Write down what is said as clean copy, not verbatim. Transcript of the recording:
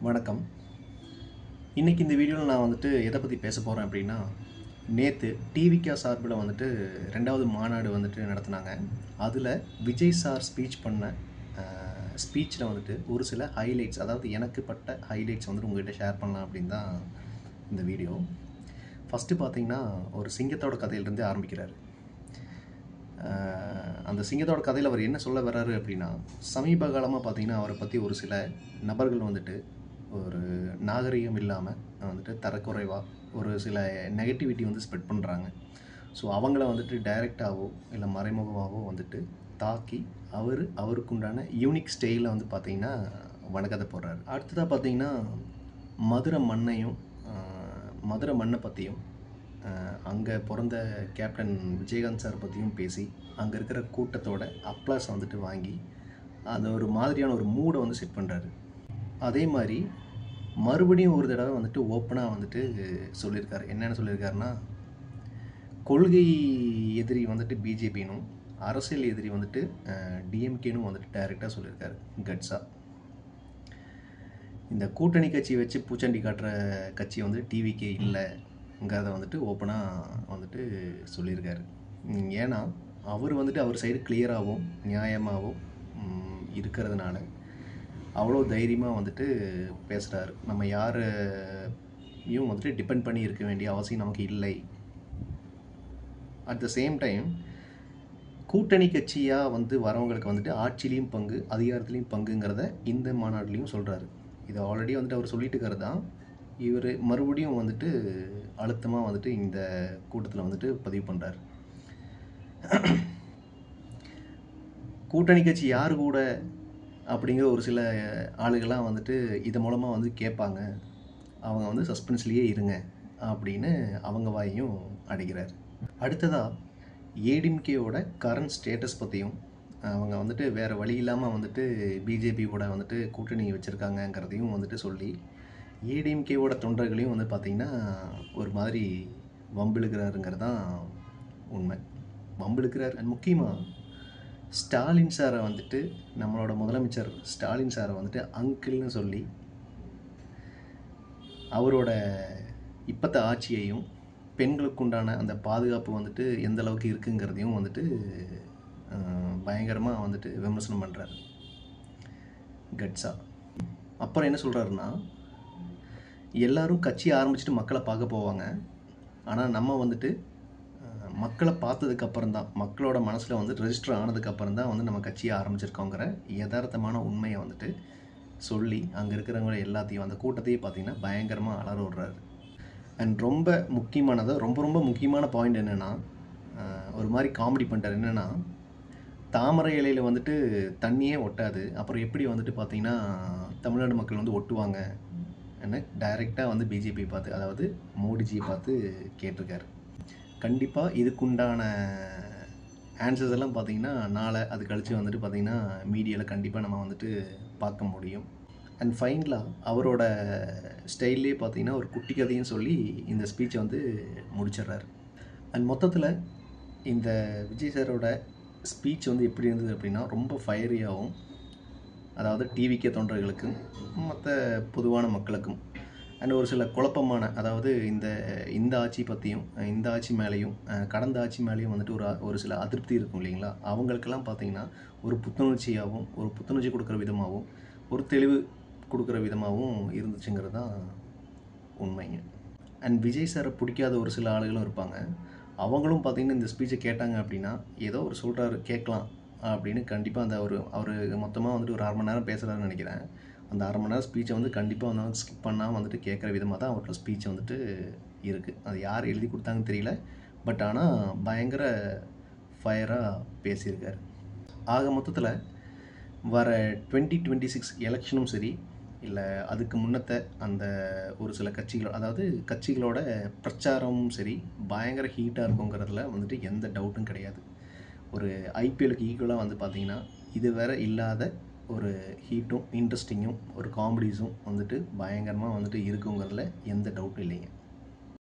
வணக்கம். இன்றைக்கி இந்த வீடியோவில் நான் எதை பற்றி பேச போகிறேன் அப்படின்னா, நேற்று டிவிகே சார்பில் 2வது மாநாடு நடத்தினாங்க. அதில் விஜய் சார் ஸ்பீச் பண்ண ஸ்பீச்சில் ஒரு சில ஹைலைட்ஸ், அதாவது எனக்கு பட்ட ஹைலைட்ஸ் உங்கள்கிட்ட ஷேர் பண்ணலாம் அப்படின்னு தான் இந்த வீடியோ. ஃபஸ்ட்டு பார்த்தீங்கன்னா, ஒரு சிங்கத்தோட கதையிலேருந்தே ஆரம்பிக்கிறார். அந்த சிங்கத்தோட கதையில் அவர் என்ன சொல்ல வர்றாரு அப்படின்னா, சமீப காலமாக பார்த்தீங்கன்னா அவரை பற்றி ஒரு சில நபர்கள் ஒரு நாகரிகம் இல்லாமல் தரக்குறைவாக ஒரு சில நெகட்டிவிட்டி ஸ்ப்ரெட் பண்ணுறாங்க. ஸோ அவங்கள டைரெக்டாகவோ இல்லை மறைமுகமாகவோ தாக்கி அவருக்குண்டான யூனிக் ஸ்டைலில் பார்த்தீங்கன்னா வணக்கத்தை போடுறாரு. அடுத்ததாக பார்த்தீங்கன்னா மதுரை மண்ணை பற்றியும் அங்கே பிறந்த கேப்டன் விஜயகாந்த் சார் பற்றியும் பேசி அங்கே இருக்கிற கூட்டத்தோட அப்ளாஸ் வாங்கி அந்த ஒரு மாதிரியான ஒரு மூடை செட் பண்ணுறாரு. அதே மாதிரி மறுபடியும் ஒரு தடவை ஓப்பனாக சொல்லியிருக்காரு. என்னென்னு சொல்லியிருக்காருன்னா, கொள்கை எதிரி பிஜேபினும் அரசியல் எதிரி டிஎம்கேனும் டைரெக்டாக சொல்லியிருக்காரு கட்ஸா. இந்த கூட்டணி கட்சி வச்சு பூச்சண்டி காட்டுற கட்சி டிவிகே இல்லைங்கிறத ஓப்பனாக சொல்லியிருக்காரு. ஏன்னா அவர் அவர் சைடு கிளியராகவும் நியாயமாகவும் இருக்கிறதுனால அவ்வளோ தைரியமாக பேசுகிறாரு. நம்ம யாரையும் டிபெண்ட் பண்ணி இருக்க வேண்டிய அவசியம் நமக்கு இல்லை. அட் த சேம் டைம் கூட்டணி கட்சியாக வரவங்களுக்கு ஆட்சியிலையும் பங்கு அதிகாரத்துலேயும் பங்குங்கிறத இந்த மாநாட்டிலையும் சொல்கிறாரு. இதை ஆல்ரெடி அவர் சொல்லிட்டு இருக்கிறது தான். இவர் மறுபடியும் அழுத்தமாக இந்த கூட்டத்தில் பதிவு பண்ணுறாரு. கூட்டணி கட்சி யார் கூட அப்படிங்கிற ஒரு சில ஆளுகள்லாம் இது மூலமாக கேட்பாங்க, அவங்க சஸ்பென்ஸ்லேயே இருங்க அப்படின்னு அவங்க வாயையும் அடிக்கிறார். அடுத்ததாக ஏடிஎம்கேவோட கரண்ட் ஸ்டேட்டஸ் பற்றியும் அவங்க வேறு வழி இல்லாமல் பிஜேபி கூட கூட்டணி வச்சுருக்காங்கங்கிறதையும் சொல்லி ஏடிஎம்கேவோட தொண்டர்களையும் பார்த்திங்கன்னா ஒரு மாதிரி வம்பிழுக்கிறாருங்கிறது தான் உண்மை. வம்பிழுக்கிறார். அண்ட் முக்கியமாக ஸ்டாலின் சாரை நம்மளோட முதலமைச்சர் ஸ்டாலின் சாரை அங்கிள்னு சொல்லி அவரோட இப்பத்த ஆட்சியையும் பெண்களுக்குண்டான அந்த பாதுகாப்பு எந்த அளவுக்கு இருக்குங்கிறதையும் பயங்கரமாக விமர்சனம் பண்ணுறாரு கட்ஸா. அப்புறம் என்ன சொல்கிறாருன்னா, எல்லோரும் கட்சி ஆரம்பிச்சுட்டு மக்களை பார்க்க போவாங்க, ஆனால் நம்ம மக்களை பார்த்ததுக்கப்புறம் தான், மக்களோட மனசில் ரெஜிஸ்டர் ஆனதுக்கப்புறம் தான் நம்ம கட்சியை ஆரம்பிச்சிருக்கோங்கிற யதார்த்தமான உண்மையை சொல்லி அங்கே இருக்கிறவங்க எல்லாத்தையும் அந்த கூட்டத்தையே பார்த்திங்கன்னா பயங்கரமாக அலற விடுறாரு. அண்ட் ரொம்ப முக்கியமான பாயிண்ட் என்னென்னா, ஒரு மாதிரி காமெடி பண்ணிட்டார். என்னென்னா, தாமரை இலையில் தண்ணியே ஒட்டாது, அப்புறம் எப்படி பார்த்திங்கன்னா தமிழ்நாடு மக்கள் ஒட்டுவாங்க என்ன டைரெக்டாக பிஜேபி பார்த்து, அதாவது மோடிஜியை பார்த்து கேட்டிருக்காரு. கண்டிப்பாக இதுக்குண்டான ஆன்சர்ஸ் எல்லாம் பார்த்திங்கன்னா நாளை அது கழித்து பார்த்திங்கன்னா மீடியாவில் கண்டிப்பாக நம்ம பார்க்க முடியும். அண்ட் ஃபைனலாக அவரோட ஸ்டைல்லே பார்த்திங்கன்னா ஒரு குட்டி கதையும் சொல்லி இந்த ஸ்பீச்சை முடிச்சிடுறாரு. அண்ட் மொத்தத்தில் இந்த விஜய் சாரோட ஸ்பீச் எப்படி இருந்தது அப்படின்னா, ரொம்ப ஃபயரியாகவும், அதாவது டிவிகே தொண்டர்களுக்கும் மற்ற பொதுவான மக்களுக்கும் அண்ட் ஒரு சில குழப்பமான, அதாவது இந்த ஆட்சி பற்றியும் இந்த ஆட்சி மேலேயும் கடந்த ஆட்சி மேலேயும் ஒரு சில அதிருப்தி இருக்கும் இல்லைங்களா, அவங்களுக்கெல்லாம் பார்த்திங்கன்னா ஒரு புத்துணர்ச்சியாகவும் ஒரு புத்துணர்ச்சி கொடுக்குற விதமாகவும் ஒரு தெளிவு கொடுக்குற விதமாகவும் இருந்துச்சுங்கிறது தான் உண்மைங்க. அண்ட் விஜய் சாரை பிடிக்காத ஒரு சில ஆளுகளும் இருப்பாங்க. அவங்களும் பார்த்திங்கன்னா இந்த ஸ்பீச்சை கேட்டாங்க அப்படின்னா, ஏதோ ஒரு சொல்கிறாரு கேட்கலாம் அப்படின்னு கண்டிப்பாக அவர் மொத்தமாக ஒரு 1/2 மணி நேரம் பேசுகிறாருன்னு நினைக்கிறேன். அந்த 1/2 மணி நேரம் ஸ்பீச்சை கண்டிப்பாக ஸ்கிப் பண்ணால் கேட்குற விதமாக தான் அவரோட ஸ்பீச் இருக்குது. அது யார் எழுதி கொடுத்தாங்கன்னு தெரியல, பட் ஆனால் பயங்கர ஃபயராக பேசியிருக்காரு. ஆக மொத்தத்தில் வர 2026 எலெக்ஷனும் சரி, இல்லை அதுக்கு முன்னத்தை அந்த ஒரு சில கட்சிகள், அதாவது கட்சிகளோட பிரச்சாரமும் சரி பயங்கர ஹீட்டாக இருக்குங்கிறதுல எந்த டவுட்டும் கிடையாது. ஒரு ஐபிஎலுக்கு ஈக்குவலாக பார்த்திங்கன்னா இது வேறு இல்லாத ஒரு ஹீட்டும் இன்ட்ரெஸ்டிங்கும் ஒரு காமெடிஸும் பயங்கரமாக இருக்குங்கிறதுல எந்த டவுட்டும் இல்லைங்க.